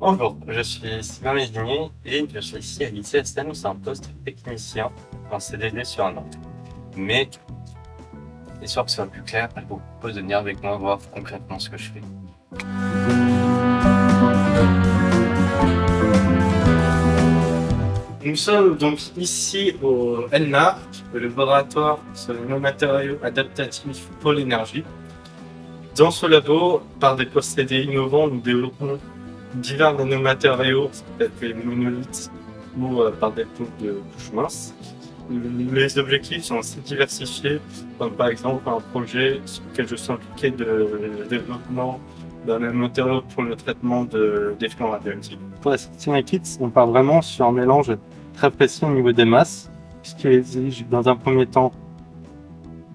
Bonjour, je suis Sylvain Mézinier et je suis ici à l'ICSM où c'est un poste technicien en CDD sur un an. Mais, histoire que ce soit plus clair, je vous propose de venir avec moi voir concrètement ce que je fais. Nous sommes donc ici au LNAR, le laboratoire sur les nanomatériaux adaptatifs pour l'énergie. Dans ce labo, par des procédés innovants, nous développons divers nanomatériaux, tels que les monolithes ou par des pompes de couches minces. Les objectifs sont assez diversifiés, comme par exemple un projet sur lequel je suis impliqué de développement d'un nanomatériau pour le traitement d'effluents radioactifs. Pour la section kits, on part vraiment sur un mélange très précis au niveau des masses, ce qui exige dans un premier temps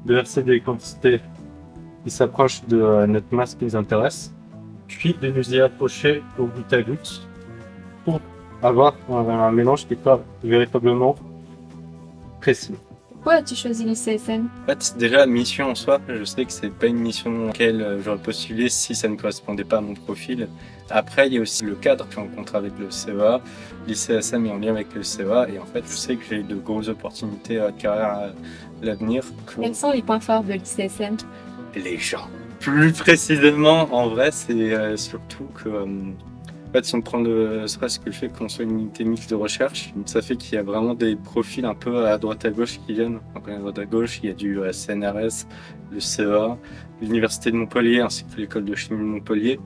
de verser des quantités qui s'approchent de notre masse qui nous intéresse, puis de nous y approcher au goutte à goutte pour avoir un mélange qui soit véritablement précis. Pourquoi as-tu choisi l'ICSM? En fait, déjà, la mission en soi, je sais que c'est pas une mission à laquelle j'aurais postulé si ça ne correspondait pas à mon profil. Après, il y a aussi le cadre que je rencontre avec le CEA. L'ICSM est en lien avec le CEA et en fait, je sais que j'ai de grosses opportunités de carrière à l'avenir. Quels sont les points forts de l'ICSM? Les gens. Plus précisément, en vrai, c'est surtout que en fait, si on prend serait-ce que le fait qu'on soit une unité mixte de recherche, ça fait qu'il y a vraiment des profils un peu à droite à gauche qui viennent. Donc, à droite à gauche, il y a du CNRS, le CEA, l'Université de Montpellier ainsi que l'École de chimie de Montpellier.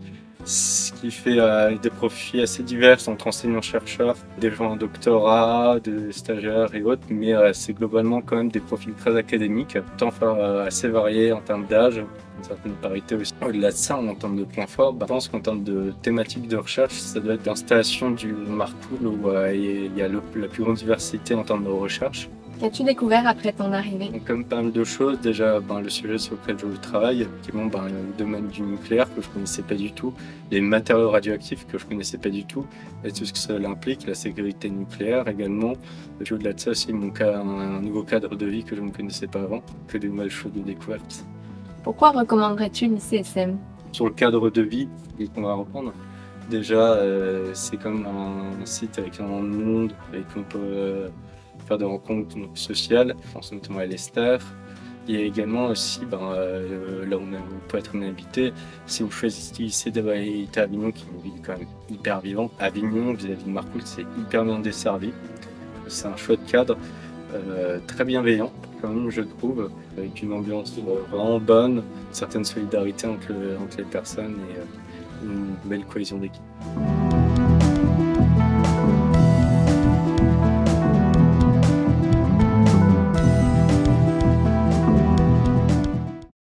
Ce qui fait des profils assez divers entre enseignants-chercheurs, des gens en doctorat, des stagiaires et autres, mais c'est globalement quand même des profils très académiques, tant assez variés en termes d'âge, une certaine parité aussi. Au-delà de ça, en termes de points forts, je pense qu'en termes de thématiques de recherche, ça doit être l'installation du Marcoule où il y a la plus grande diversité en termes de recherche. Qu'as-tu découvert après ton arrivée? Donc, comme pas mal de choses, déjà le sujet sur lequel je travaille, qui est le domaine du nucléaire que je connaissais pas du tout, les matériaux radioactifs que je connaissais pas du tout, et tout ce que ça implique, la sécurité nucléaire également. Et puis au-delà de ça aussi, un nouveau cadre de vie que je ne connaissais pas avant, que des nouvelles choses de découverte. Pourquoi recommanderais-tu l'ICSM? Sur le cadre de vie qu'on va reprendre, déjà c'est comme un site avec un monde, et qu'on peut faire des rencontres sociales, je pense notamment à l'Esther. Il y a également aussi, là où on peut être invité, si vous choisissez d'avoir été à Avignon, qui est une ville quand même hyper vivante, Avignon vis-à-vis de Marcoule, c'est hyper bien desservi. C'est un chouette cadre, très bienveillant, quand même, je trouve, avec une ambiance vraiment bonne, une certaine solidarité entre les personnes et une belle cohésion d'équipe.